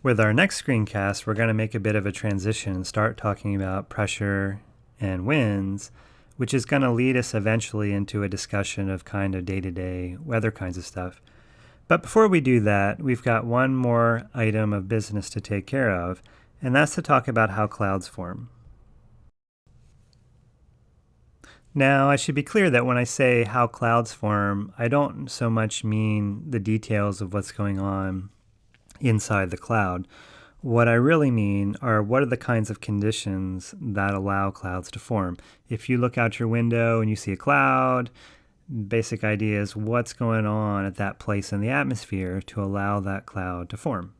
With our next screencast, we're going to make a bit of a transition and start talking about pressure and winds, which is going to lead us eventually into a discussion of kind of day-to-day weather kinds of stuff. But before we do that, we've got one more item of business to take care of, and that's to talk about how clouds form. Now, I should be clear that when I say how clouds form, I don't so much mean the details of what's going on inside the cloud. What I really mean are what are the kinds of conditions that allow clouds to form. If you look out your window and you see a cloud, basic idea is what's going on at that place in the atmosphere to allow that cloud to form.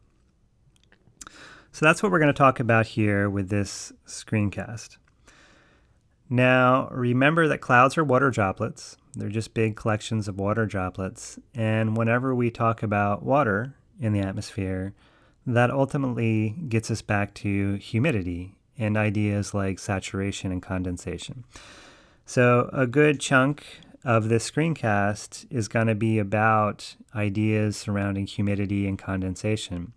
So that's what we're going to talk about here with this screencast. Now, remember that clouds are water droplets. They're just big collections of water droplets. And whenever we talk about water in the atmosphere, that ultimately gets us back to humidity and ideas like saturation and condensation. So a good chunk of this screencast is going to be about ideas surrounding humidity and condensation.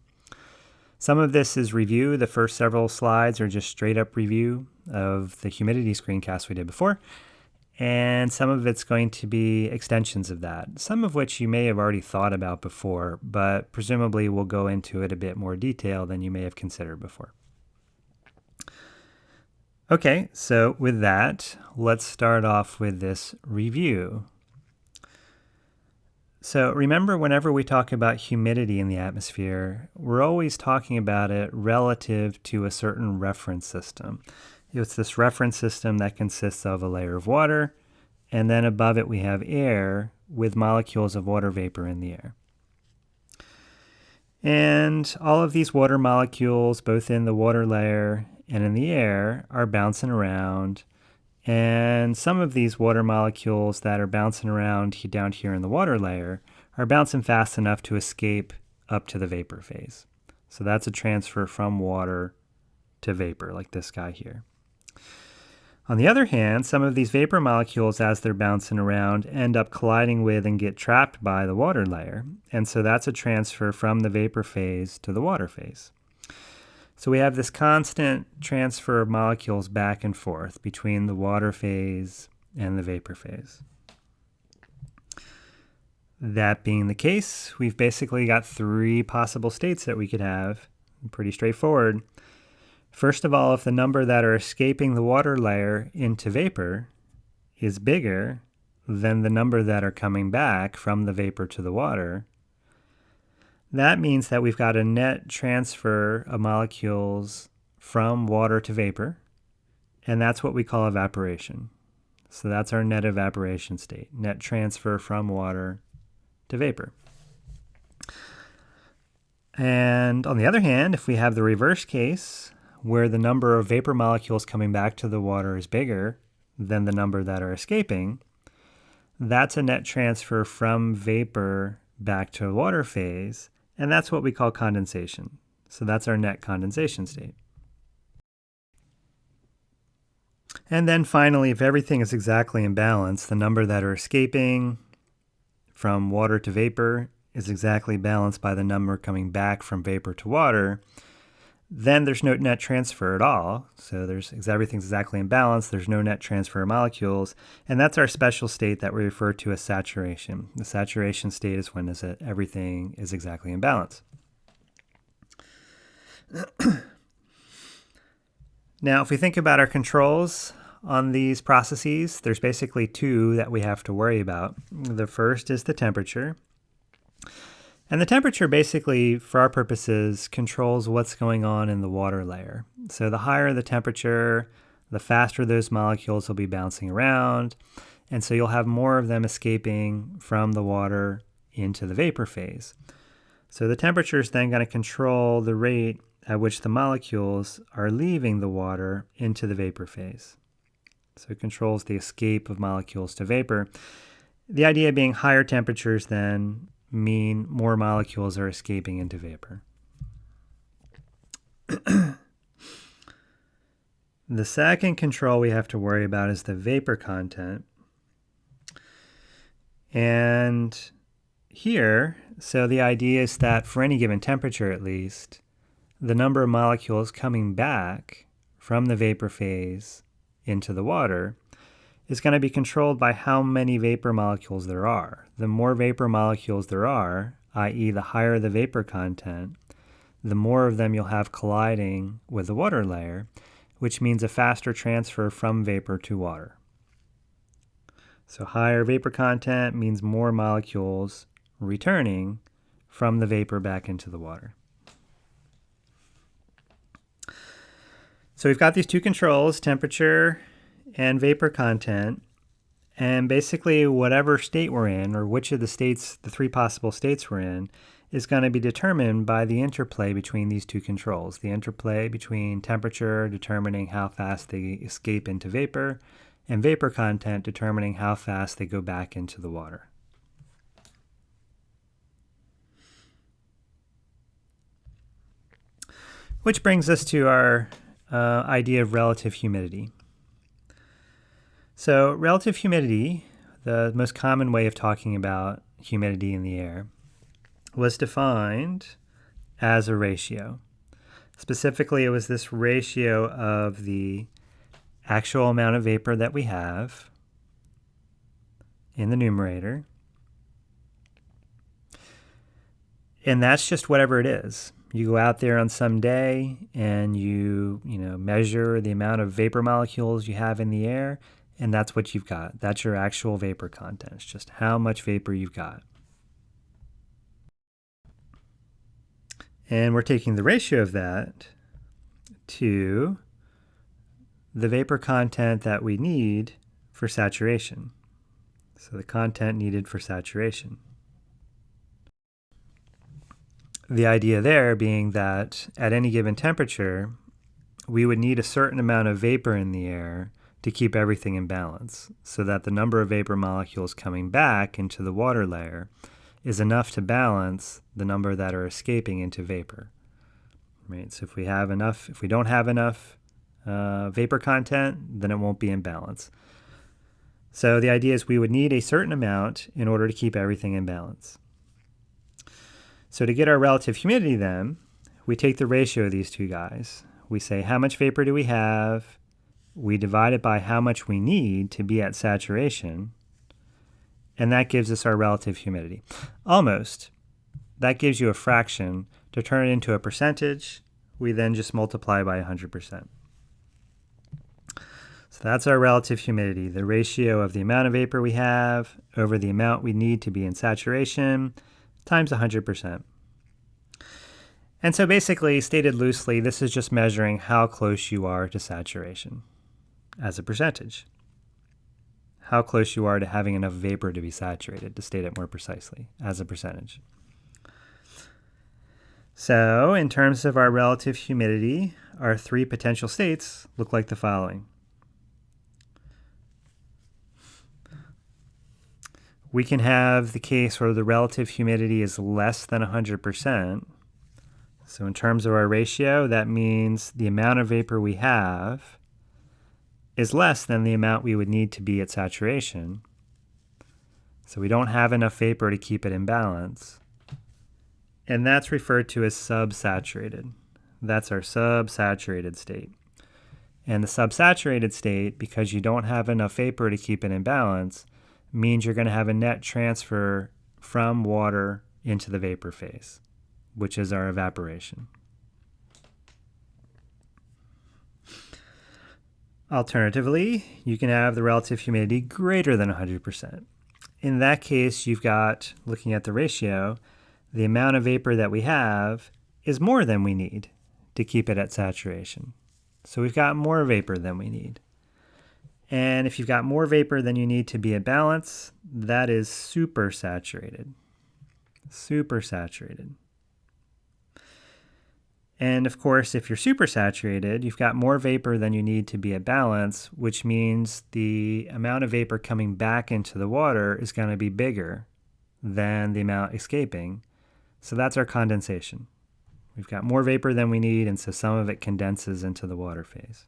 Some of this is review. The first several slides are just straight up review of the humidity screencast we did before. And some of it's going to be extensions of that, some of which you may have already thought about before, but presumably we'll go into it a bit more detail than you may have considered before. Okay, so with that, let's start off with this review. So remember, whenever we talk about humidity in the atmosphere, we're always talking about it relative to a certain reference system. It's this reference system that consists of a layer of water, and then above it we have air with molecules of water vapor in the air. And all of these water molecules, both in the water layer and in the air, are bouncing around. And some of these water molecules that are bouncing around down here in the water layer are bouncing fast enough to escape up to the vapor phase. So that's a transfer from water to vapor, like this guy here. On the other hand, some of these vapor molecules, as they're bouncing around, end up colliding with and get trapped by the water layer. And so that's a transfer from the vapor phase to the water phase. So we have this constant transfer of molecules back and forth between the water phase and the vapor phase. That being the case, we've basically got three possible states that we could have. Pretty straightforward. First of all, if the number that are escaping the water layer into vapor is bigger than the number that are coming back from the vapor to the water, that means that we've got a net transfer of molecules from water to vapor, and that's what we call evaporation. So that's our net evaporation state, net transfer from water to vapor. And on the other hand, if we have the reverse case, where the number of vapor molecules coming back to the water is bigger than the number that are escaping, that's a net transfer from vapor back to water phase, and that's what we call condensation. So that's our net condensation state. And then finally, if everything is exactly in balance, the number that are escaping from water to vapor is exactly balanced by the number coming back from vapor to water, then there's no net transfer at all. So everything's exactly in balance. There's no net transfer of molecules. And that's our special state that we refer to as saturation. The saturation state is when everything is exactly in balance. Now, if we think about our controls on these processes, there's basically two that we have to worry about. The first is the temperature. And the temperature basically, for our purposes, controls what's going on in the water layer. So the higher the temperature, the faster those molecules will be bouncing around. And so you'll have more of them escaping from the water into the vapor phase. So the temperature is then going to control the rate at which the molecules are leaving the water into the vapor phase. So it controls the escape of molecules to vapor. The idea being higher temperatures then mean more molecules are escaping into vapor. The second control we have to worry about is the vapor content. And here, so the idea is that for any given temperature at least, the number of molecules coming back from the vapor phase into the water is going to be controlled by how many vapor molecules there are. The more vapor molecules there are, i.e. the higher the vapor content, the more of them you'll have colliding with the water layer, which means a faster transfer from vapor to water. So higher vapor content means more molecules returning from the vapor back into the water. So we've got these two controls, temperature and vapor content, and basically whatever state we're in, or which of the states, the three possible states we're in, is going to be determined by the interplay between these two controls. The interplay between temperature determining how fast they escape into vapor, and vapor content determining how fast they go back into the water. Which brings us to our idea of relative humidity. So relative humidity, the most common way of talking about humidity in the air, was defined as a ratio. Specifically, it was this ratio of the actual amount of vapor that we have in the numerator, and that's just whatever it is. You go out there on some day and you measure the amount of vapor molecules you have in the air, and that's what you've got. That's your actual vapor content. It's just how much vapor you've got. And we're taking the ratio of that to the vapor content that we need for saturation. So the content needed for saturation. The idea there being that at any given temperature, we would need a certain amount of vapor in the air to keep everything in balance, so that the number of vapor molecules coming back into the water layer is enough to balance the number that are escaping into vapor. Right? So if we don't have enough vapor content, then it won't be in balance. So the idea is we would need a certain amount in order to keep everything in balance. So to get our relative humidity then, we take the ratio of these two guys. We say how much vapor do we have, we divide it by how much we need to be at saturation, and that gives us our relative humidity. Almost. That gives you a fraction. To turn it into a percentage, we then just multiply by 100%. So that's our relative humidity, the ratio of the amount of vapor we have over the amount we need to be in saturation times 100%. And so basically, stated loosely, this is just measuring how close you are to saturation as a percentage. How close you are to having enough vapor to be saturated, to state it more precisely, as a percentage. So in terms of our relative humidity, our three potential states look like the following. We can have the case where the relative humidity is less than 100%. So in terms of our ratio, that means the amount of vapor we have is less than the amount we would need to be at saturation. So we don't have enough vapor to keep it in balance. And that's referred to as subsaturated. That's our subsaturated state. And the subsaturated state, because you don't have enough vapor to keep it in balance, means you're going to have a net transfer from water into the vapor phase, which is our evaporation. Alternatively, you can have the relative humidity greater than 100%. In that case, you've got, looking at the ratio, the amount of vapor that we have is more than we need to keep it at saturation. So we've got more vapor than we need. And if you've got more vapor than you need to be at balance, that is supersaturated. Supersaturated. And of course, if you're supersaturated, you've got more vapor than you need to be at balance, which means the amount of vapor coming back into the water is going to be bigger than the amount escaping. So that's our condensation. We've got more vapor than we need, and so some of it condenses into the water phase.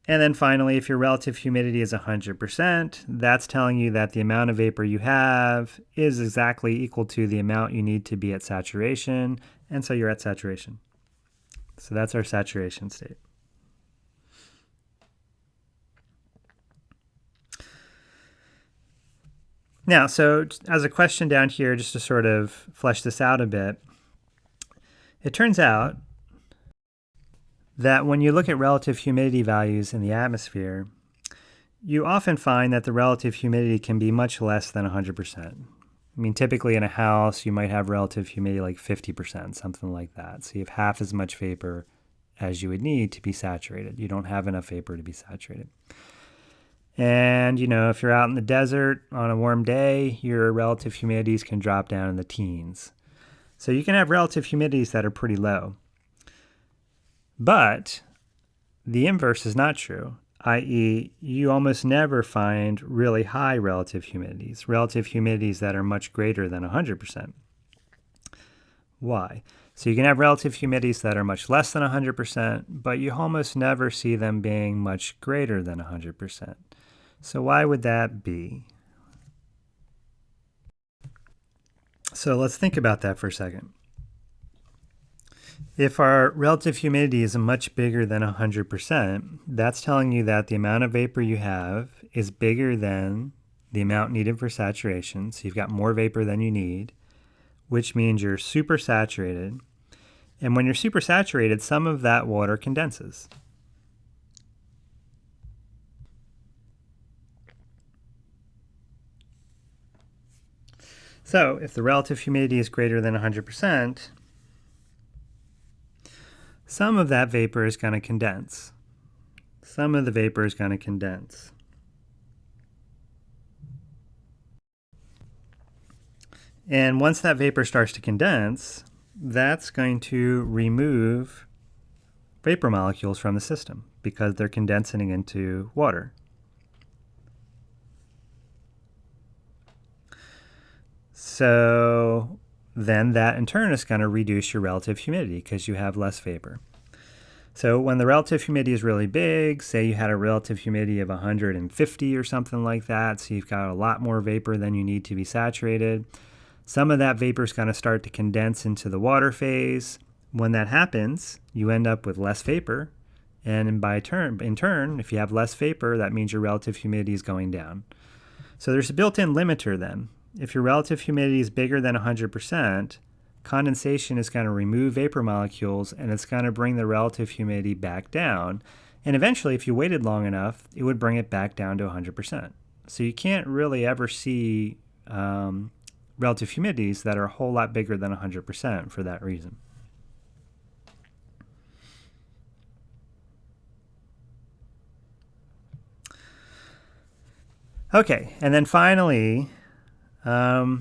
And then finally, if your relative humidity is 100%, that's telling you that the amount of vapor you have is exactly equal to the amount you need to be at saturation, and so you're at saturation. So that's our saturation state. Now, so as a question down here, just to sort of flesh this out a bit, it turns out that when you look at relative humidity values in the atmosphere, you often find that the relative humidity can be much less than 100%. I mean, typically in a house, you might have relative humidity like 50%, something like that. So you have half as much vapor as you would need to be saturated. You don't have enough vapor to be saturated. And, if you're out in the desert on a warm day, your relative humidities can drop down in the teens. So you can have relative humidities that are pretty low. But the inverse is not true, i.e., you almost never find really high relative humidities that are much greater than 100%. Why? So you can have relative humidities that are much less than 100%, but you almost never see them being much greater than 100%. So why would that be? So let's think about that for a second. If our relative humidity is much bigger than 100%, that's telling you that the amount of vapor you have is bigger than the amount needed for saturation. So you've got more vapor than you need, which means you're supersaturated. And when you're supersaturated, some of that water condenses. So if the relative humidity is greater than 100%, some of that vapor is going to condense. Some of the vapor is going to condense. And once that vapor starts to condense, that's going to remove vapor molecules from the system because they're condensing into water. So then that in turn is going to reduce your relative humidity because you have less vapor. So when the relative humidity is really big, say you had a relative humidity of 150 or something like that, so you've got a lot more vapor than you need to be saturated, some of that vapor is going to start to condense into the water phase. When that happens, you end up with less vapor, and in turn, if you have less vapor, that means your relative humidity is going down. So there's a built-in limiter then. If your relative humidity is bigger than 100%, condensation is going to remove vapor molecules and it's going to bring the relative humidity back down. And eventually, if you waited long enough, it would bring it back down to 100%. So you can't really ever see relative humidities that are a whole lot bigger than 100% for that reason. Okay, and then finally,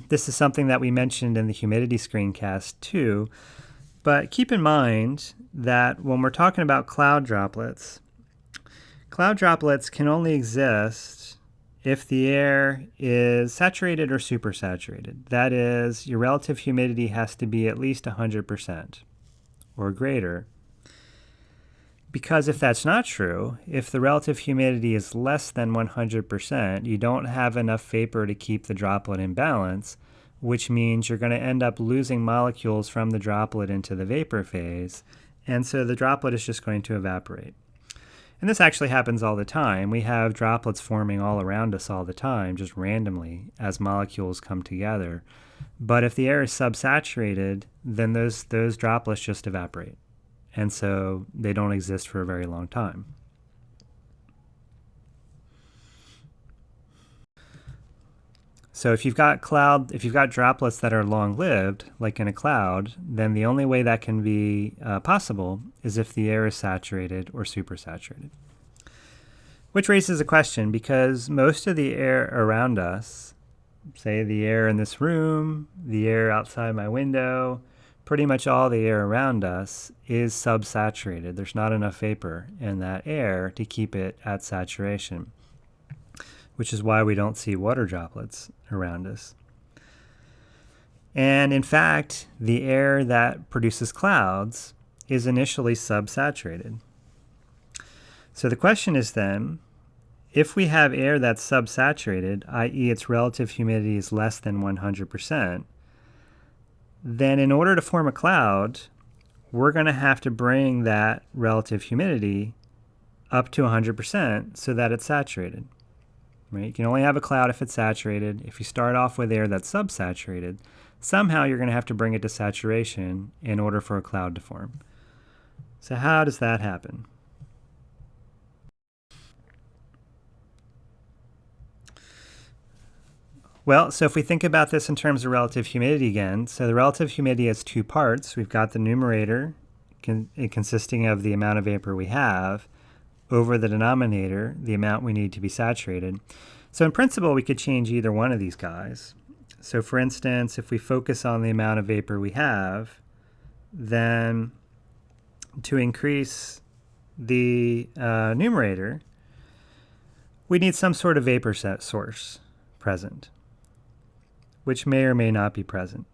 this is something that we mentioned in the humidity screencast too, but keep in mind that when we're talking about cloud droplets can only exist if the air is saturated or supersaturated. That is, your relative humidity has to be at least 100% or greater. Because if that's not true, if the relative humidity is less than 100%, you don't have enough vapor to keep the droplet in balance, which means you're going to end up losing molecules from the droplet into the vapor phase, and so the droplet is just going to evaporate. And this actually happens all the time. We have droplets forming all around us all the time, just randomly, as molecules come together. But if the air is subsaturated, then those droplets just evaporate. And so they don't exist for a very long time. So if you've got droplets that are long-lived, like in a cloud, then the only way that can be possible is if the air is saturated or supersaturated. Which raises a question, because most of the air around us, say the air in this room, the air outside my window, pretty much all the air around us is subsaturated. There's not enough vapor in that air to keep it at saturation, which is why we don't see water droplets around us. And in fact, the air that produces clouds is initially subsaturated. So the question is then, if we have air that's subsaturated, i.e. its relative humidity is less than 100%, then in order to form a cloud, we're going to have to bring that relative humidity up to 100% so that it's saturated. Right? You can only have a cloud if it's saturated. If you start off with air that's subsaturated, somehow you're going to have to bring it to saturation in order for a cloud to form. So how does that happen? Well, so if we think about this in terms of relative humidity again, so the relative humidity has two parts. We've got the numerator consisting of the amount of vapor we have over the denominator, the amount we need to be saturated. So in principle, we could change either one of these guys. So for instance, if we focus on the amount of vapor we have, then to increase the numerator, we need some sort of vapor source present, which may or may not be present.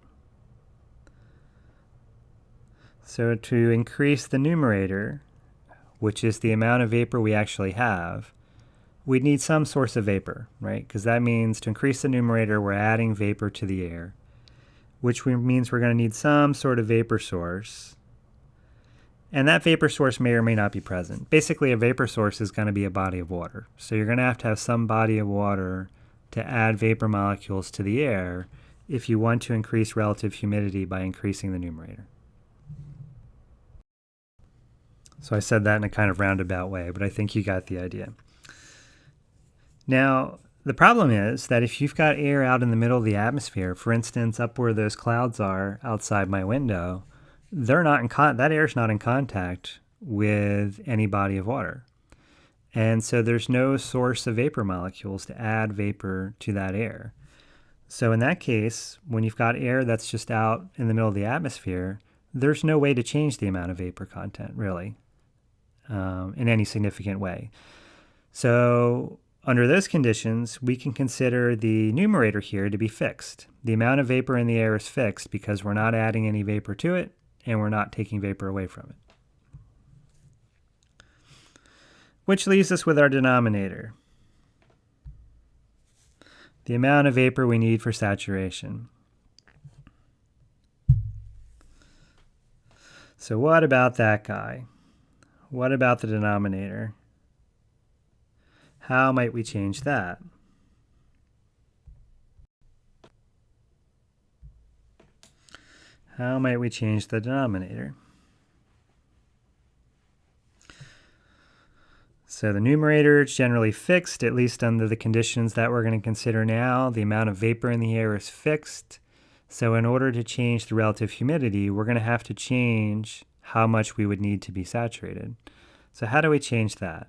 So to increase the numerator, which is the amount of vapor we actually have, we'd need some source of vapor, right? Because that means to increase the numerator, we're adding vapor to the air, which means we're going to need some sort of vapor source. And that vapor source may or may not be present. Basically, a vapor source is going to be a body of water. So you're going to have some body of water to add vapor molecules to the air if you want to increase relative humidity by increasing the numerator. So I said that in a kind of roundabout way, but I think you got the idea. Now, the problem is that if you've got air out in the middle of the atmosphere, for instance, up where those clouds are outside my window, that air is not in contact with any body of water. And so there's no source of vapor molecules to add vapor to that air. So in that case, when you've got air that's just out in the middle of the atmosphere, there's no way to change the amount of vapor content, really, in any significant way. So under those conditions, we can consider the numerator here to be fixed. The amount of vapor in the air is fixed because we're not adding any vapor to it, and we're not taking vapor away from it. Which leaves us with our denominator, the amount of vapor we need for saturation. So what about that guy? What about the denominator? How might we change that? How might we change the denominator? So the numerator is generally fixed, at least under the conditions that we're going to consider now. The amount of vapor in the air is fixed. So in order to change the relative humidity, we're going to have to change how much we would need to be saturated. So how do we change that?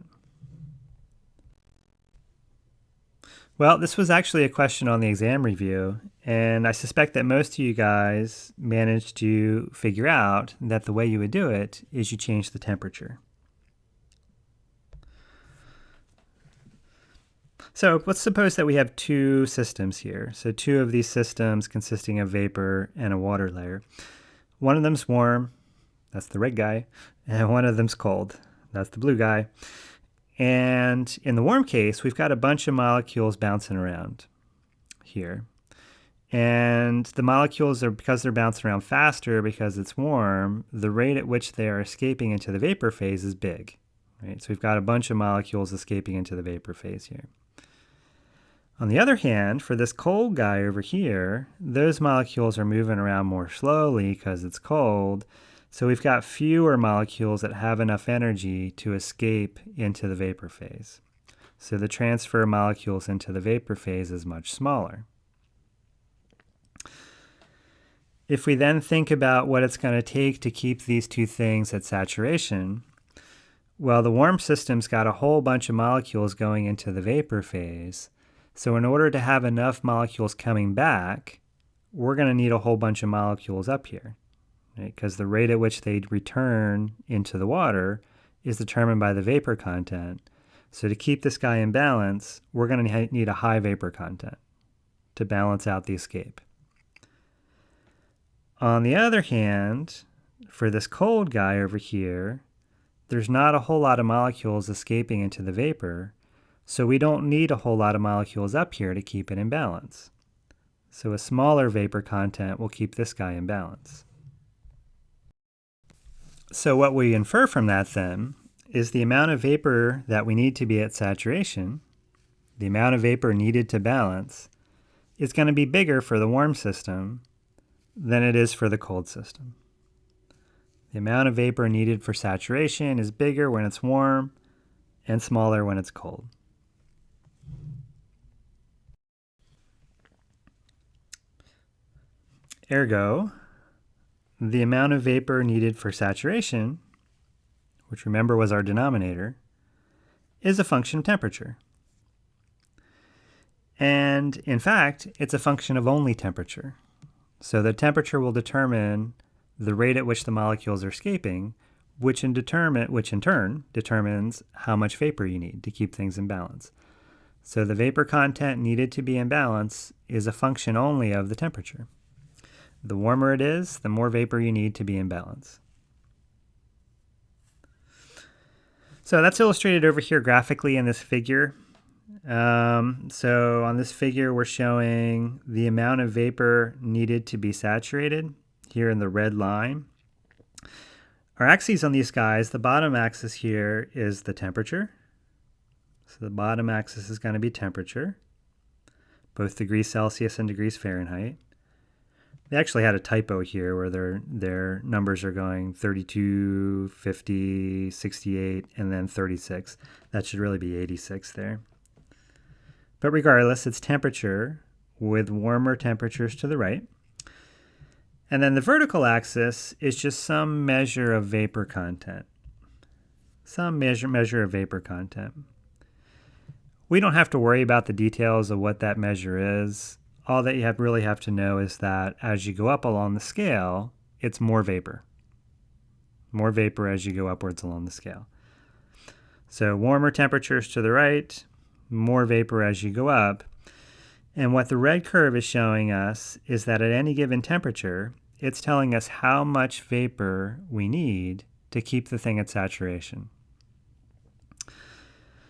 Well, this was actually a question on the exam review, and I suspect that most of you guys managed to figure out that the way you would do it is you change the temperature. So let's suppose that we have two systems here. So two of these systems consisting of vapor and a water layer. One of them's warm, that's the red guy, and one of them's cold, that's the blue guy. And in the warm case, we've got a bunch of molecules bouncing around here. And the molecules are, because they're bouncing around faster because it's warm, the rate at which they are escaping into the vapor phase is big. Right? So we've got a bunch of molecules escaping into the vapor phase here. On the other hand, for this cold guy over here, those molecules are moving around more slowly because it's cold. So we've got fewer molecules that have enough energy to escape into the vapor phase. So the transfer of molecules into the vapor phase is much smaller. If we then think about what it's going to take to keep these two things at saturation, well, the warm system's got a whole bunch of molecules going into the vapor phase. So in order to have enough molecules coming back, we're going to need a whole bunch of molecules up here, right? Because the rate at which they return into the water is determined by the vapor content. So to keep this guy in balance, we're going to need a high vapor content to balance out the escape. On the other hand, for this cold guy over here, there's not a whole lot of molecules escaping into the vapor, so we don't need a whole lot of molecules up here to keep it in balance. So a smaller vapor content will keep this guy in balance. So what we infer from that then is the amount of vapor that we need to be at saturation, the amount of vapor needed to balance, is going to be bigger for the warm system than it is for the cold system. The amount of vapor needed for saturation is bigger when it's warm and smaller when it's cold. Ergo, the amount of vapor needed for saturation, which remember was our denominator, is a function of temperature. And in fact, it's a function of only temperature. So the temperature will determine the rate at which the molecules are escaping, which in turn determines how much vapor you need to keep things in balance. So the vapor content needed to be in balance is a function only of the temperature. The warmer it is, the more vapor you need to be in balance. So that's illustrated over here graphically in this figure. So on this figure, we're showing the amount of vapor needed to be saturated here in the red line. Our axes on these guys, the bottom axis here is the temperature. So the bottom axis is going to be temperature, both degrees Celsius and degrees Fahrenheit. They actually had a typo here where their numbers are going 32, 50, 68, and then 36. That should really be 86 there. But regardless, it's temperature with warmer temperatures to the right. And then the vertical axis is just some measure of vapor content. Some measure of vapor content. We don't have to worry about the details of what that measure is. All that you really have to know is that as you go up along the scale, it's more vapor. More vapor as you go upwards along the scale. So warmer temperatures to the right, more vapor as you go up. And what the red curve is showing us is that at any given temperature, it's telling us how much vapor we need to keep the thing at saturation.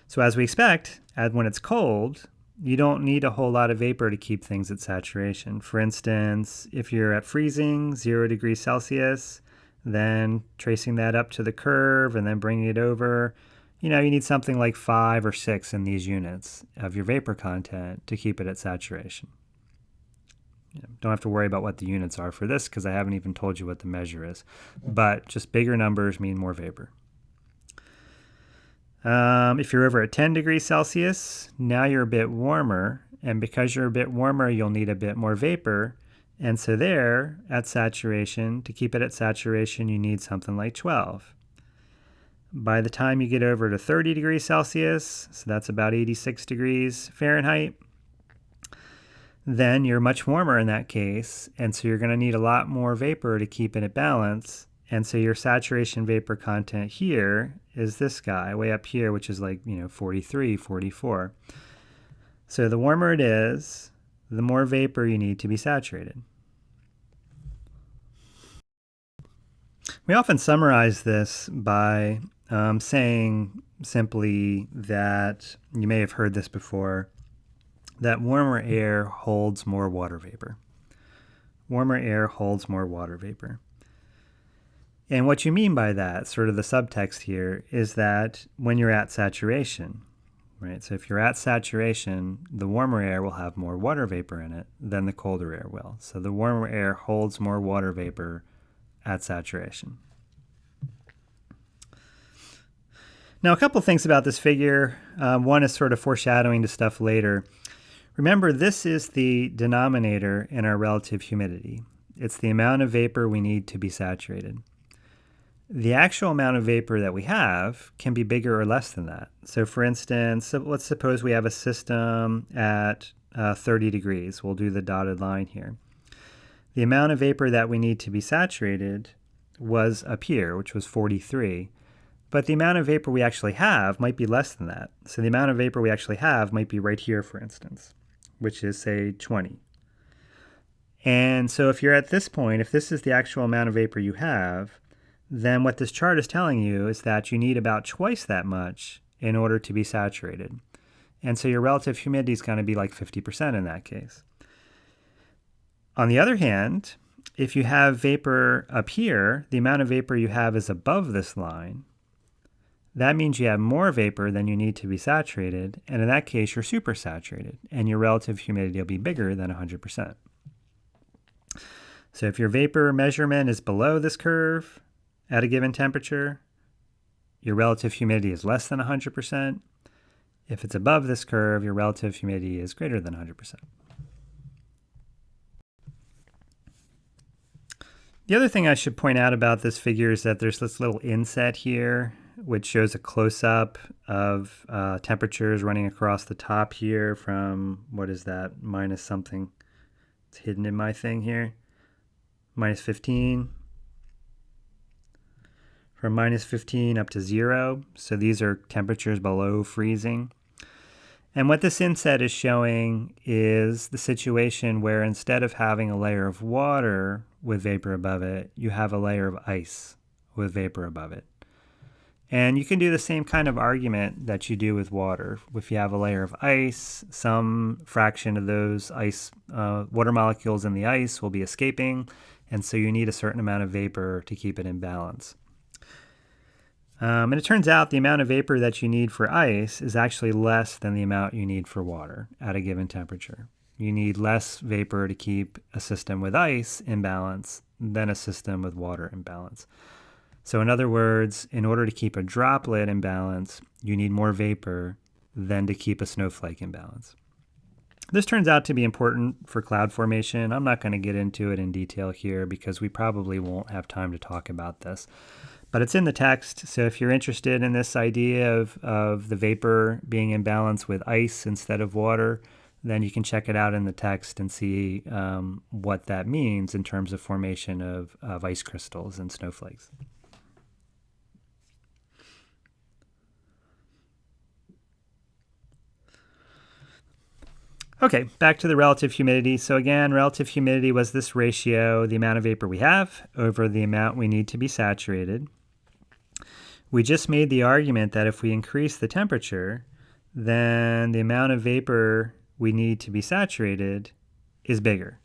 So as we expect, when it's cold, you don't need a whole lot of vapor to keep things at saturation. For instance, if you're at freezing, 0 degrees Celsius, then tracing that up to the curve and then bringing it over, you need something like 5 or 6 in these units of your vapor content to keep it at saturation. Don't have to worry about what the units are for this because I haven't even told you what the measure is. But just bigger numbers mean more vapor. If you're over at 10 degrees Celsius, now you're a bit warmer. And because you're a bit warmer, you'll need a bit more vapor. And so there, at saturation, to keep it at saturation, you need something like 12. By the time you get over to 30 degrees Celsius, so that's about 86 degrees Fahrenheit, then you're much warmer in that case. And so you're going to need a lot more vapor to keep it at balance. And so your saturation vapor content here is this guy way up here, which is like, 43, 44. So the warmer it is, the more vapor you need to be saturated. We often summarize this by saying simply that, you may have heard this before, that warmer air holds more water vapor. Warmer air holds more water vapor. And what you mean by that, sort of the subtext here, is that when you're at saturation, right? So if you're at saturation, the warmer air will have more water vapor in it than the colder air will. So the warmer air holds more water vapor at saturation. Now, a couple of things about this figure. One is sort of foreshadowing to stuff later. Remember, this is the denominator in our relative humidity. It's the amount of vapor we need to be saturated. The actual amount of vapor that we have can be bigger or less than that. So for instance, let's suppose we have a system at 30 degrees. We'll do the dotted line here. The amount of vapor that we need to be saturated was up here, which was 43. But the amount of vapor we actually have might be less than that. So the amount of vapor we actually have might be right here, for instance, which is, say, 20. And so if you're at this point, if this is the actual amount of vapor you have, then what this chart is telling you is that you need about twice that much in order to be saturated. And so your relative humidity is going to be like 50% in that case. On the other hand, if you have vapor up here, the amount of vapor you have is above this line. That means you have more vapor than you need to be saturated, and in that case, you're supersaturated, and your relative humidity will be bigger than 100%. So if your vapor measurement is below this curve at a given temperature, your relative humidity is less than 100%. If it's above this curve, your relative humidity is greater than 100%. The other thing I should point out about this figure is that there's this little inset here, which shows a close-up of temperatures running across the top here from, what is that, minus something. It's hidden in my thing here. Minus 15. From minus 15 up to 0. So these are temperatures below freezing. And what this inset is showing is the situation where instead of having a layer of water with vapor above it, you have a layer of ice with vapor above it. And you can do the same kind of argument that you do with water. If you have a layer of ice, some fraction of those water molecules in the ice will be escaping, and so you need a certain amount of vapor to keep it in balance. And it turns out the amount of vapor that you need for ice is actually less than the amount you need for water at a given temperature. You need less vapor to keep a system with ice in balance than a system with water in balance. So in other words, in order to keep a droplet in balance, you need more vapor than to keep a snowflake in balance. This turns out to be important for cloud formation. I'm not going to get into it in detail here because we probably won't have time to talk about this. But it's in the text, so if you're interested in this idea of the vapor being in balance with ice instead of water, then you can check it out in the text and see what that means in terms of formation of ice crystals and snowflakes. Okay, back to the relative humidity. So again, relative humidity was this ratio, the amount of vapor we have over the amount we need to be saturated. We just made the argument that if we increase the temperature, then the amount of vapor we need to be saturated is bigger.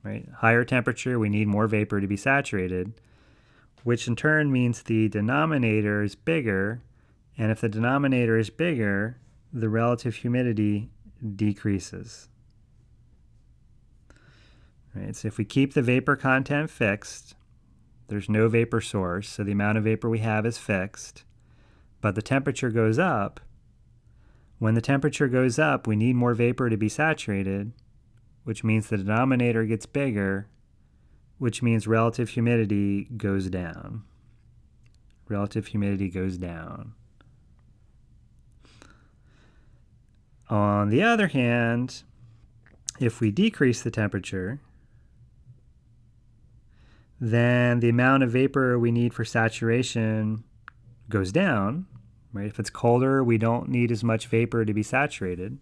Right? Higher temperature, we need more vapor to be saturated, which in turn means the denominator is bigger, and if the denominator is bigger, the relative humidity decreases. Right? So if we keep the vapor content fixed, there's no vapor source, so the amount of vapor we have is fixed, but the temperature goes up. When the temperature goes up, we need more vapor to be saturated, which means the denominator gets bigger, which means relative humidity goes down. Relative humidity goes down. On the other hand, if we decrease the temperature, then the amount of vapor we need for saturation goes down. Right? If it's colder, we don't need as much vapor to be saturated,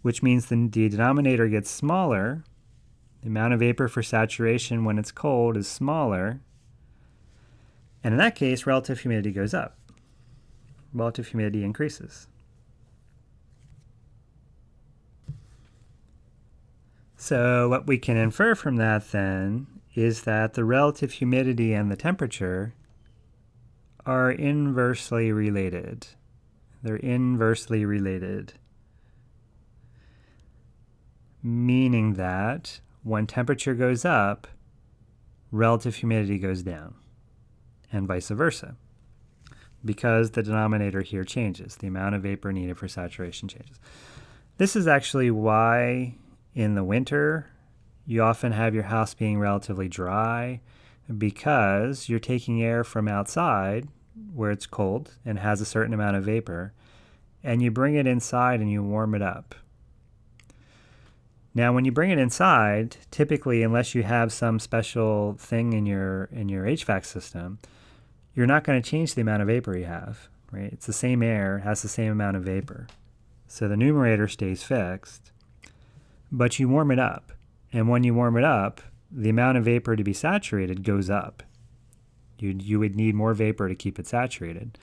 which means the denominator gets smaller. The amount of vapor for saturation when it's cold is smaller. And in that case, relative humidity goes up. Relative humidity increases. So what we can infer from that then is that the relative humidity and the temperature are inversely related. They're inversely related, meaning that when temperature goes up, relative humidity goes down, and vice versa, because the denominator here changes. The amount of vapor needed for saturation changes. This is actually why in the winter you often have your house being relatively dry, because you're taking air from outside where it's cold and has a certain amount of vapor, and you bring it inside and you warm it up. Now, when you bring it inside, typically, unless you have some special thing in your HVAC system, you're not going to change the amount of vapor you have, right? It's the same air, has the same amount of vapor. So the numerator stays fixed, but you warm it up. And when you warm it up, the amount of vapor to be saturated goes up. You would need more vapor to keep it saturated.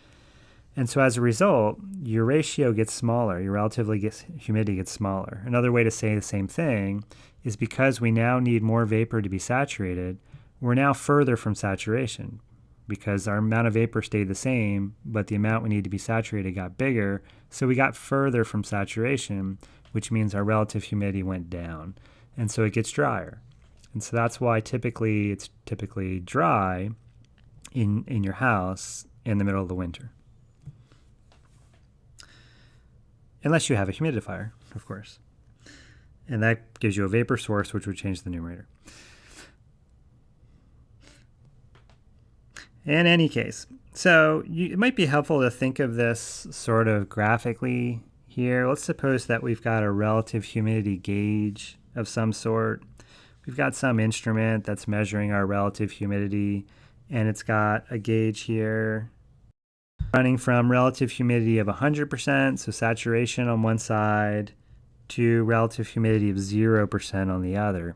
And so as a result, your ratio gets smaller, your humidity gets smaller. Another way to say the same thing is because we now need more vapor to be saturated, we're now further from saturation because our amount of vapor stayed the same, but the amount we need to be saturated got bigger. So we got further from saturation, which means our relative humidity went down. And so it gets drier. And so that's why it's typically dry in your house in the middle of the winter. Unless you have a humidifier, of course. And that gives you a vapor source, which would change the numerator. In any case, so it might be helpful to think of this sort of graphically here. Let's suppose that we've got a relative humidity gauge of some sort. We've got some instrument that's measuring our relative humidity, and it's got a gauge here running from relative humidity of 100%, so saturation on one side, to relative humidity of 0% on the other.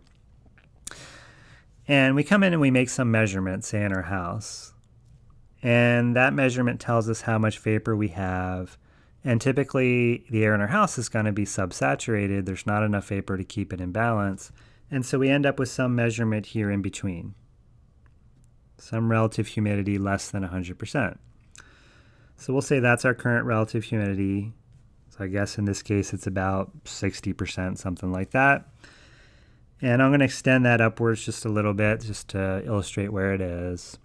And we come in and we make some measurement, say in our house. And that measurement tells us how much vapor we have. And typically the air in our house is going to be subsaturated. There's not enough vapor to keep it in balance. And so we end up with some measurement here in between. Some relative humidity less than 100%. So we'll say that's our current relative humidity. So I guess in this case it's about 60%, something like that. And I'm going to extend that upwards just a little bit just to illustrate where it is.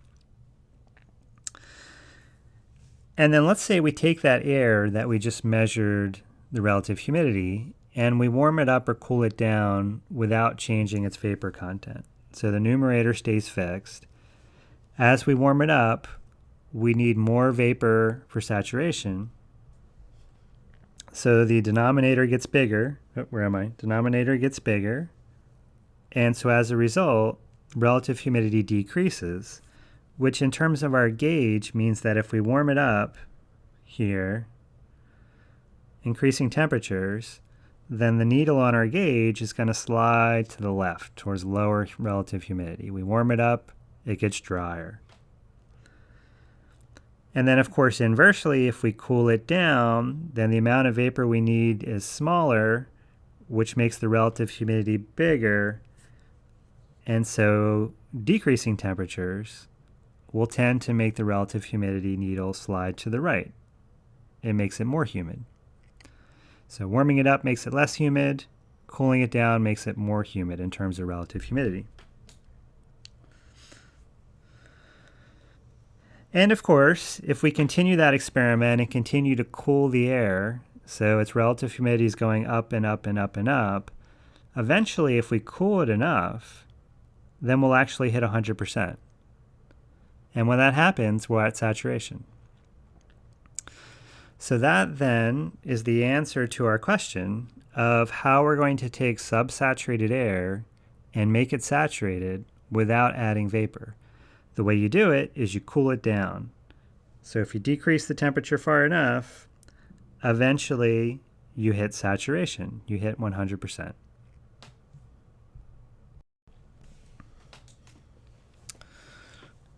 And then let's say we take that air that we just measured the relative humidity and we warm it up or cool it down without changing its vapor content. So the numerator stays fixed. As we warm it up, we need more vapor for saturation. So the denominator gets bigger. Oh, where am I? Denominator gets bigger. And so as a result, relative humidity decreases, which in terms of our gauge means that if we warm it up here, increasing temperatures, then the needle on our gauge is going to slide to the left towards lower relative humidity. We warm it up, it gets drier. And then, of course, inversely, if we cool it down, then the amount of vapor we need is smaller, which makes the relative humidity bigger. And so decreasing temperatures will tend to make the relative humidity needle slide to the right. It makes it more humid. So warming it up makes it less humid. Cooling it down makes it more humid in terms of relative humidity. And of course, if we continue that experiment and continue to cool the air, so its relative humidity is going up and up and up and up, eventually if we cool it enough, then we'll actually hit 100%. And when that happens, we're at saturation. So that then is the answer to our question of how we're going to take subsaturated air and make it saturated without adding vapor. The way you do it is you cool it down. So if you decrease the temperature far enough, eventually you hit saturation. You hit 100%.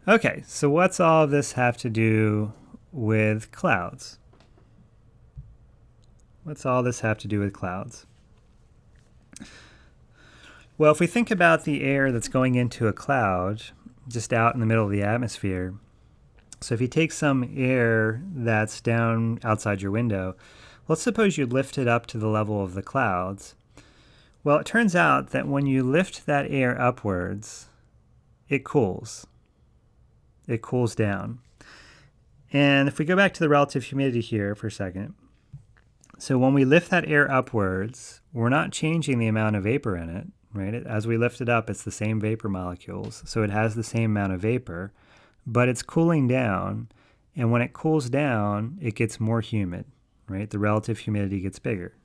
Okay, so what's all of this have to do with clouds? What's all this have to do with clouds? Well, if we think about the air that's going into a cloud, just out in the middle of the atmosphere. So if you take some air that's down outside your window, let's suppose you lift it up to the level of the clouds. Well, it turns out that when you lift that air upwards, it cools. It cools down. And if we go back to the relative humidity here for a second, so when we lift that air upwards, we're not changing the amount of vapor in it. Right? As we lift it up, it's the same vapor molecules, so it has the same amount of vapor, but it's cooling down, and when it cools down, it gets more humid, right? The relative humidity gets bigger.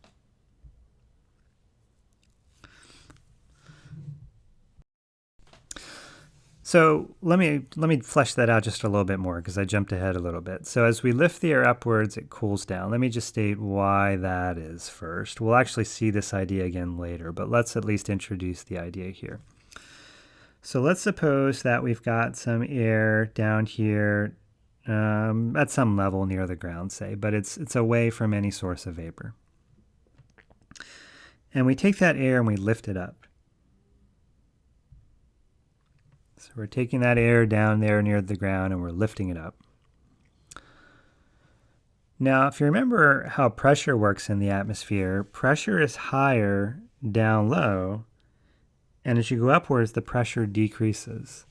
So let me flesh that out just a little bit more because I jumped ahead a little bit. So as we lift the air upwards, it cools down. Let me just state why that is first. We'll actually see this idea again later, but let's at least introduce the idea here. So let's suppose that we've got some air down here at some level near the ground, say, but it's away from any source of vapor. And we take that air and we lift it up. So we're taking that air down there near the ground and we're lifting it up. Now, if you remember how pressure works in the atmosphere, pressure is higher down low, and as you go upwards, the pressure decreases.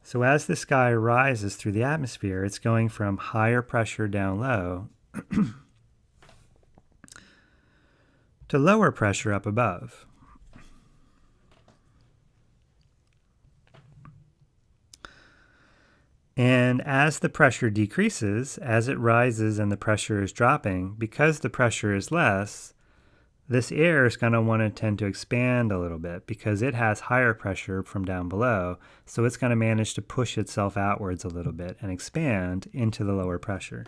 So as this guy rises through the atmosphere, it's going from higher pressure down low to lower pressure up above. And as the pressure decreases, as it rises and the pressure is dropping, because the pressure is less, this air is going to want to tend to expand a little bit because it has higher pressure from down below. So it's going to manage to push itself outwards a little bit and expand into the lower pressure.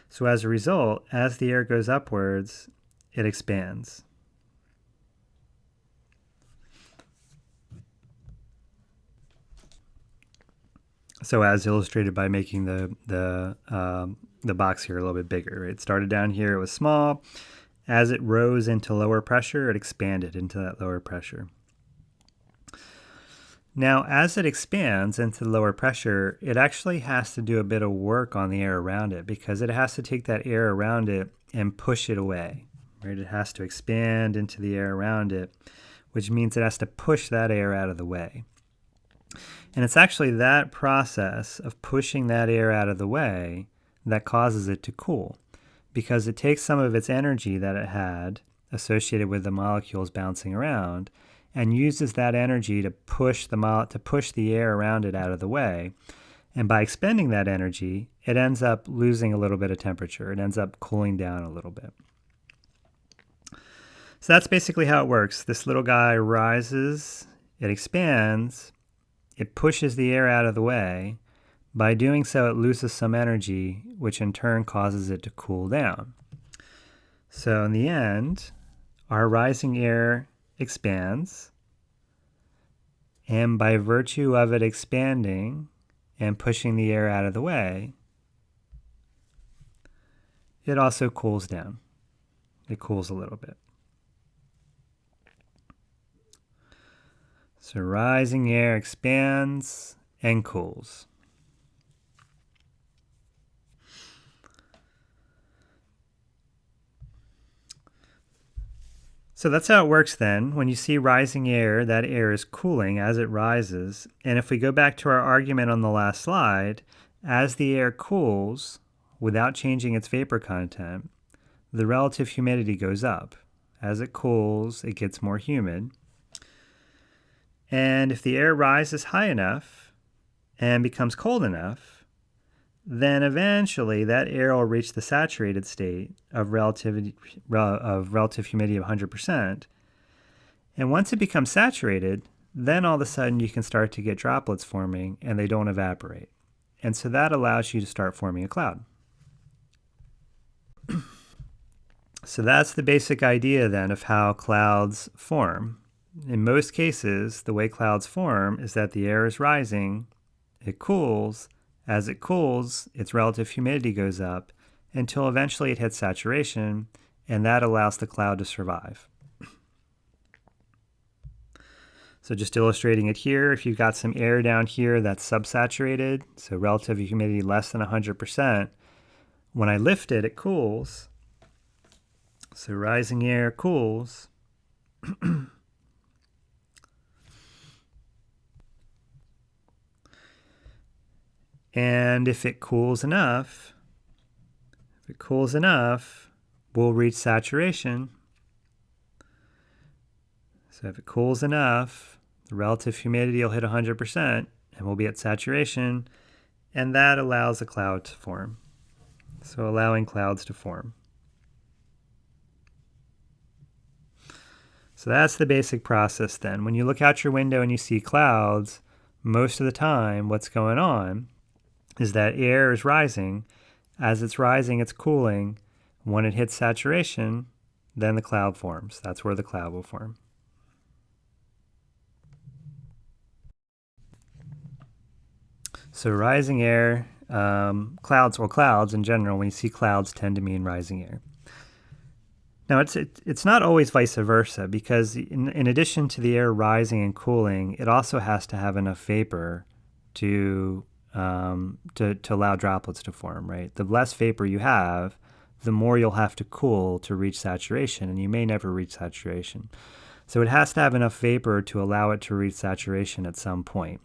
So as a result, as the air goes upwards, it expands. So as illustrated by making the box here a little bit bigger. It started down here, it was small. As it rose into lower pressure, it expanded into that lower pressure. Now, as it expands into lower pressure, it actually has to do a bit of work on the air around it because it has to take that air around it and push it away. Right? It has to expand into the air around it, which means it has to push that air out of the way. And it's actually that process of pushing that air out of the way that causes it to cool, because it takes some of its energy that it had associated with the molecules bouncing around and uses that energy to push the air around it out of the way. And by expending that energy, it ends up losing a little bit of temperature. It ends up cooling down a little bit. So that's basically how it works. This little guy rises, it expands, it pushes the air out of the way. By doing so, it loses some energy, which in turn causes it to cool down. So in the end, our rising air expands, and by virtue of it expanding and pushing the air out of the way, it also cools down. It cools a little bit. So rising air expands and cools. So that's how it works then. When you see rising air, that air is cooling as it rises. And if we go back to our argument on the last slide, as the air cools without changing its vapor content, the relative humidity goes up. As it cools, it gets more humid. And if the air rises high enough and becomes cold enough, then eventually that air will reach the saturated state of relative humidity of 100%. And once it becomes saturated, then all of a sudden you can start to get droplets forming and they don't evaporate. And so that allows you to start forming a cloud. So that's the basic idea then of how clouds form. In most cases, the way clouds form is that the air is rising, it cools. As it cools, its relative humidity goes up until eventually it hits saturation, and that allows the cloud to survive. So just illustrating it here, if you've got some air down here that's subsaturated, so relative humidity less than 100%, when I lift it, it cools. So rising air cools. And if it cools enough, we'll reach saturation. So if it cools enough, the relative humidity will hit 100% and we'll be at saturation, and that allows a cloud to form. So allowing clouds to form. So that's the basic process then. When you look out your window and you see clouds, most of the time what's going on is that air is rising. As it's rising, it's cooling. When it hits saturation, then the cloud forms. That's where the cloud will form. So rising air, clouds in general, when you see clouds, tend to mean rising air. Now, it's not always vice versa, because in addition to the air rising and cooling, it also has to have enough vapor to allow droplets to form, right? The less vapor you have, the more you'll have to cool to reach saturation, and you may never reach saturation. So it has to have enough vapor to allow it to reach saturation at some point.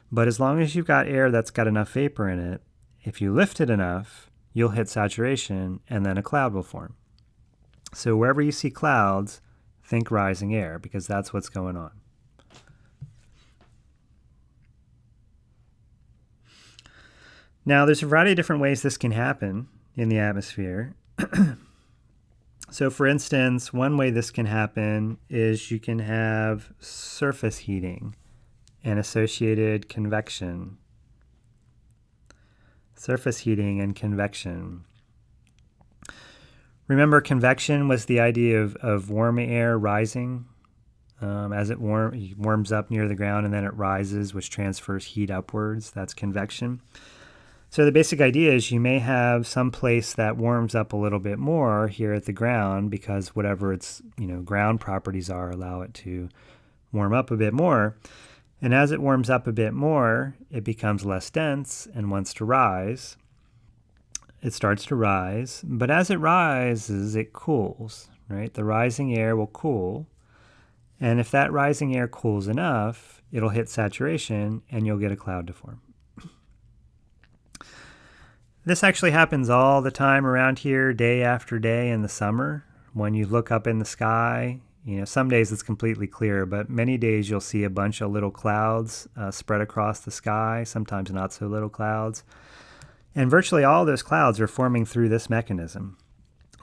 But as long as you've got air that's got enough vapor in it, if you lift it enough, you'll hit saturation, and then a cloud will form. So wherever you see clouds, think rising air, because that's what's going on. Now, there's a variety of different ways this can happen in the atmosphere. So, for instance, one way this can happen is you can have surface heating and associated convection. Surface heating and convection. Remember, convection was the idea of warm air rising as it warms up near the ground, and then it rises, which transfers heat upwards. That's convection. So the basic idea is you may have some place that warms up a little bit more here at the ground because whatever its ground properties are allow it to warm up a bit more. And as it warms up a bit more, it becomes less dense and wants to rise. It starts to rise, but as it rises, it cools, right? The rising air will cool. And if that rising air cools enough, it'll hit saturation and you'll get a cloud to form. This actually happens all the time around here, day after day in the summer. When you look up in the sky, some days it's completely clear, but many days you'll see a bunch of little clouds spread across the sky, sometimes not so little clouds. And virtually all those clouds are forming through this mechanism.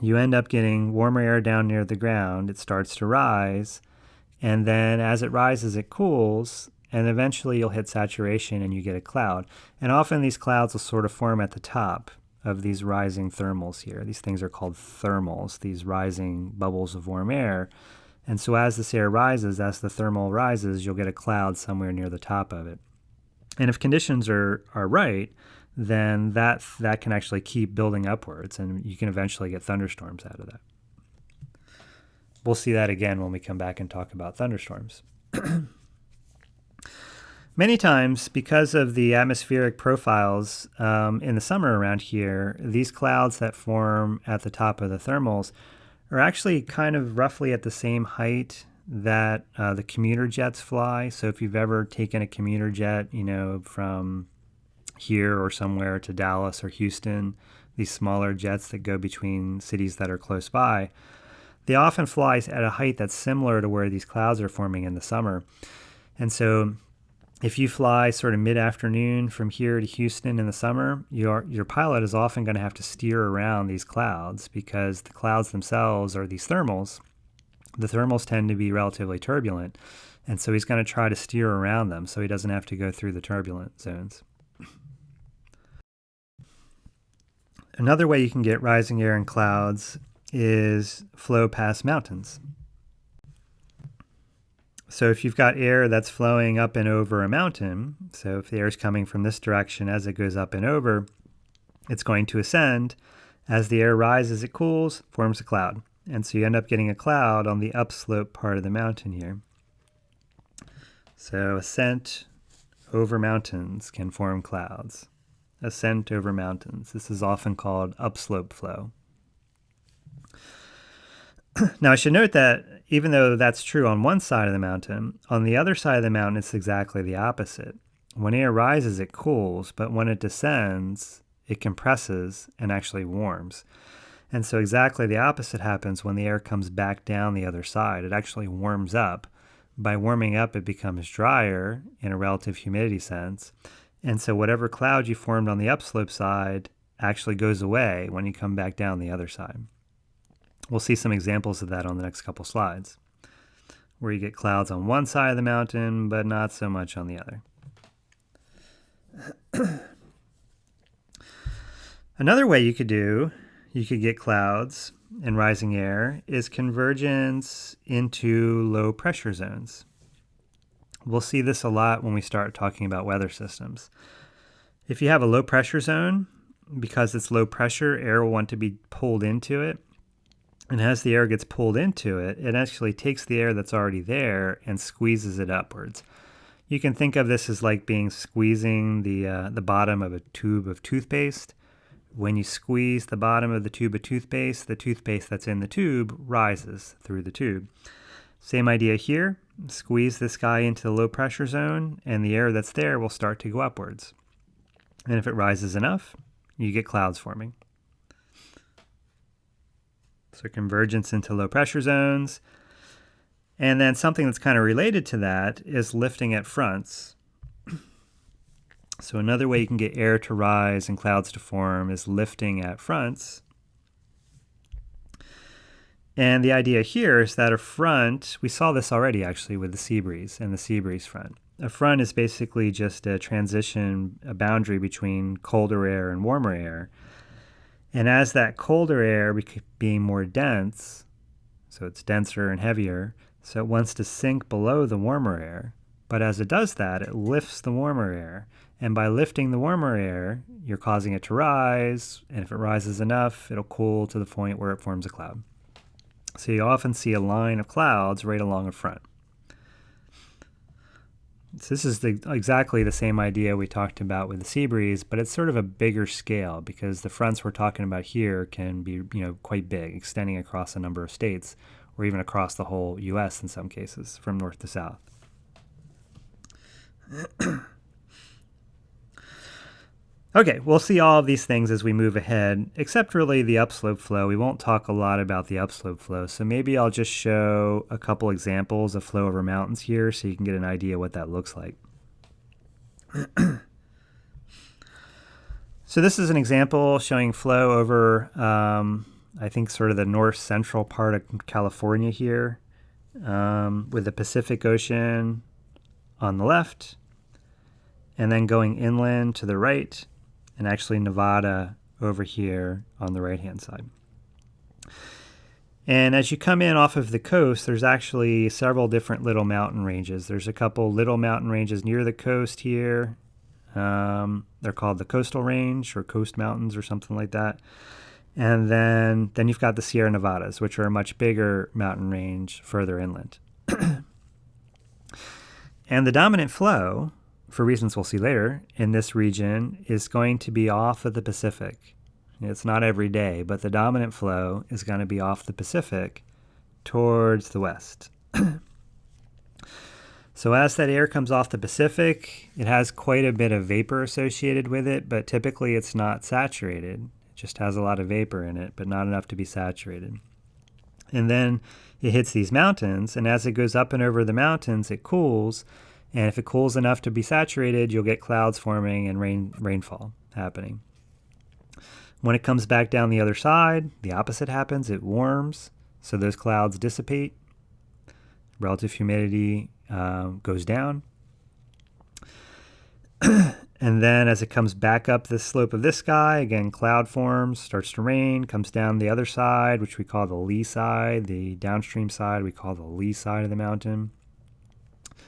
You end up getting warmer air down near the ground, it starts to rise, and then as it rises, it cools, and eventually you'll hit saturation and you get a cloud. And often these clouds will sort of form at the top of these rising thermals here. These things are called thermals, these rising bubbles of warm air. And so as this air rises, as the thermal rises, you'll get a cloud somewhere near the top of it. And if conditions are right, then that can actually keep building upwards, and you can eventually get thunderstorms out of that. We'll see that again when we come back and talk about thunderstorms. Many times, because of the atmospheric profiles in the summer around here, these clouds that form at the top of the thermals are actually kind of roughly at the same height that the commuter jets fly. So if you've ever taken a commuter jet, from here or somewhere to Dallas or Houston, these smaller jets that go between cities that are close by, they often fly at a height that's similar to where these clouds are forming in the summer. And so if you fly sort of mid-afternoon from here to Houston in the summer, your pilot is often going to have to steer around these clouds because the clouds themselves are these thermals. The thermals tend to be relatively turbulent, and so he's going to try to steer around them so he doesn't have to go through the turbulent zones. Another way you can get rising air in clouds is flow past mountains. So if you've got air that's flowing up and over a mountain, so if the air is coming from this direction as it goes up and over, it's going to ascend. As the air rises, it cools, forms a cloud. And so you end up getting a cloud on the upslope part of the mountain here. So ascent over mountains can form clouds. Ascent over mountains. This is often called upslope flow. Now, I should note that even though that's true on one side of the mountain, on the other side of the mountain, it's exactly the opposite. When air rises, it cools, but when it descends, it compresses and actually warms. And so exactly the opposite happens when the air comes back down the other side. It actually warms up. By warming up, it becomes drier in a relative humidity sense. And so whatever cloud you formed on the upslope side actually goes away when you come back down the other side. We'll see some examples of that on the next couple slides, where you get clouds on one side of the mountain, but not so much on the other. Another way you could get clouds and rising air is convergence into low pressure zones. We'll see this a lot when we start talking about weather systems. If you have a low pressure zone, because it's low pressure, air will want to be pulled into it. And as the air gets pulled into it, it actually takes the air that's already there and squeezes it upwards. You can think of this as like squeezing the bottom of a tube of toothpaste. When you squeeze the bottom of the tube of toothpaste, the toothpaste that's in the tube rises through the tube. Same idea here. Squeeze this guy into the low pressure zone, and the air that's there will start to go upwards. And if it rises enough, you get clouds forming. So convergence into low pressure zones. And then something that's kind of related to that is lifting at fronts. So another way you can get air to rise and clouds to form is lifting at fronts. And the idea here is that a front, we saw this already actually with the sea breeze and the sea breeze front. A front is basically just a transition, a boundary between colder air and warmer air. And as that colder air being more dense, so it's denser and heavier, so it wants to sink below the warmer air. But as it does that, it lifts the warmer air. And by lifting the warmer air, you're causing it to rise. And if it rises enough, it'll cool to the point where it forms a cloud. So you often see a line of clouds right along a front. So this is exactly the same idea we talked about with the sea breeze, but it's sort of a bigger scale because the fronts we're talking about here can be, quite big, extending across a number of states or even across the whole U.S. in some cases, from north to south. Okay, we'll see all of these things as we move ahead, except really the upslope flow. We won't talk a lot about the upslope flow, so maybe I'll just show a couple examples of flow over mountains here so you can get an idea what that looks like. So this is an example showing flow over, I think, sort of the north-central part of California here, with the Pacific Ocean on the left, and then going inland to the right, and actually Nevada over here on the right-hand side. And as you come in off of the coast, there's actually several different little mountain ranges. There's a couple little mountain ranges near the coast here. They're called the Coastal Range or Coast Mountains or something like that. And then you've got the Sierra Nevadas, which are a much bigger mountain range further inland. And the dominant flow, for reasons we'll see later, in this region is going to be off of the Pacific. It's not every day, but the dominant flow is going to be off the Pacific towards the west. So as that air comes off the Pacific, it has quite a bit of vapor associated with it, but typically it's not saturated. It just has a lot of vapor in it, but not enough to be saturated. And then it hits these mountains, and as it goes up and over the mountains, it cools. And if it cools enough to be saturated, you'll get clouds forming and rainfall happening. When it comes back down the other side, the opposite happens. It warms, so those clouds dissipate. Relative humidity goes down. And then as it comes back up the slope of this sky, again, cloud forms, starts to rain, comes down the other side, which we call the lee side. The downstream side we call the lee side of the mountain.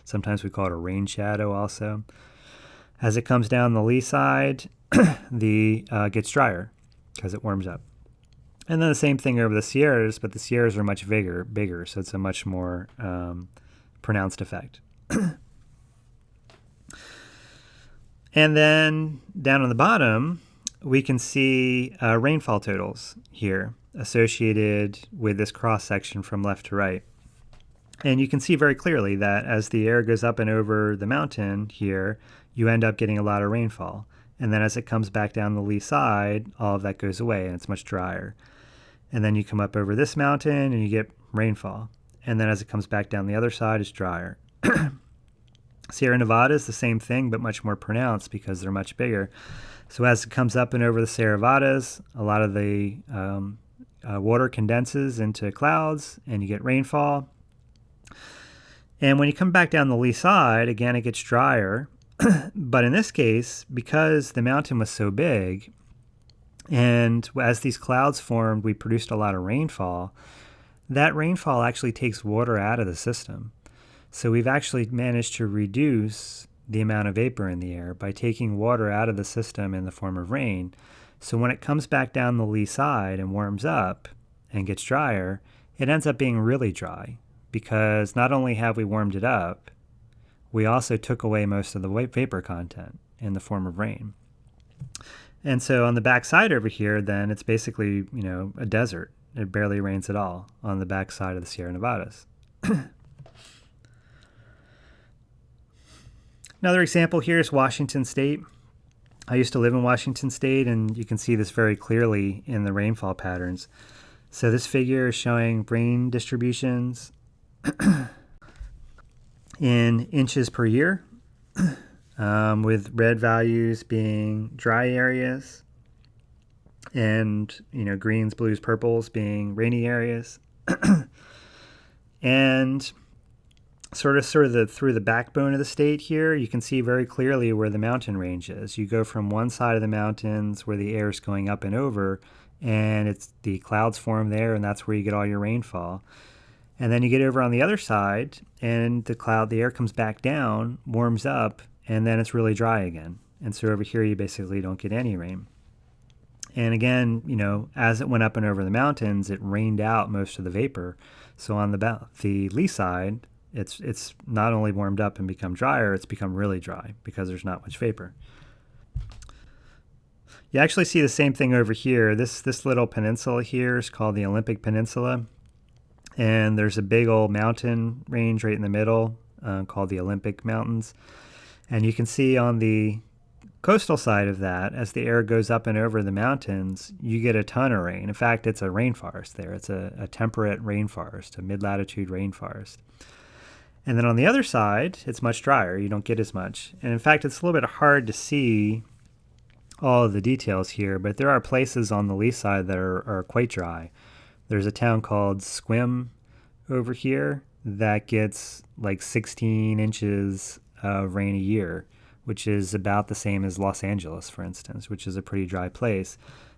Sometimes we call it a rain shadow also. As it comes down the lee side, gets drier because it warms up. And then the same thing over the Sierras, but the Sierras are much bigger, so it's a much more pronounced effect. And then down on the bottom, we can see rainfall totals here associated with this cross-section from left to right. And you can see very clearly that as the air goes up and over the mountain here, you end up getting a lot of rainfall. And then as it comes back down the lee side, all of that goes away and it's much drier. And then you come up over this mountain and you get rainfall. And then as it comes back down the other side, it's drier. Sierra Nevada is the same thing, but much more pronounced because they're much bigger. So as it comes up and over the Sierra Nevadas, a lot of the water condenses into clouds and you get rainfall. And when you come back down the lee side, again, it gets drier. But in this case, because the mountain was so big, and as these clouds formed, we produced a lot of rainfall, that rainfall actually takes water out of the system. So we've actually managed to reduce the amount of vapor in the air by taking water out of the system in the form of rain. So when it comes back down the lee side and warms up and gets drier, it ends up being really dry because not only have we warmed it up, we also took away most of the vapor content in the form of rain. And so on the back side over here, then it's basically, a desert. It barely rains at all on the back side of the Sierra Nevadas. Another example here is Washington State. I used to live in Washington State, and you can see this very clearly in the rainfall patterns. So this figure is showing rain distributions in inches per year, with red values being dry areas and, greens, blues, purples being rainy areas. And sort of through the backbone of the state here, you can see very clearly where the mountain range is. You go from one side of the mountains where the air is going up and over, and it's the clouds form there, and that's where you get all your rainfall. And then you get over on the other side, and the air comes back down, warms up, and then it's really dry again. And so over here, you basically don't get any rain. And again, as it went up and over the mountains, it rained out most of the vapor. So on the lee side, it's not only warmed up and become drier, it's become really dry because there's not much vapor. You actually see the same thing over here. This little peninsula here is called the Olympic Peninsula. And there's a big old mountain range right in the middle called the Olympic Mountains. And you can see on the coastal side of that, as the air goes up and over the mountains, you get a ton of rain. In fact, it's a rainforest there. It's a temperate rainforest, a mid-latitude rainforest. And then on the other side, it's much drier. You don't get as much. And in fact, it's a little bit hard to see all of the details here, but there are places on the lee side that are quite dry. There's a town called Sequim over here that gets like 16 inches of rain a year, which is about the same as Los Angeles, for instance, which is a pretty dry place.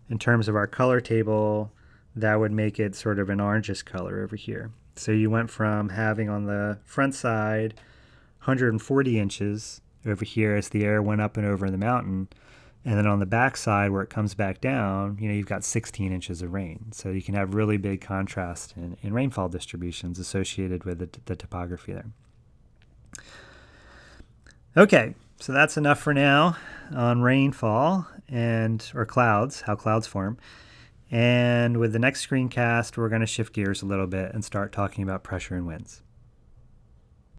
In terms of our color table, that would make it sort of an orangish color over here. So you went from having on the front side 140 inches over here as the air went up and over the mountain, and then on the back side where it comes back down, you've got 16 inches of rain. So you can have really big contrast in rainfall distributions associated with the topography there. Okay, so that's enough for now on rainfall or clouds, how clouds form. And with the next screencast, we're going to shift gears a little bit and start talking about pressure and winds.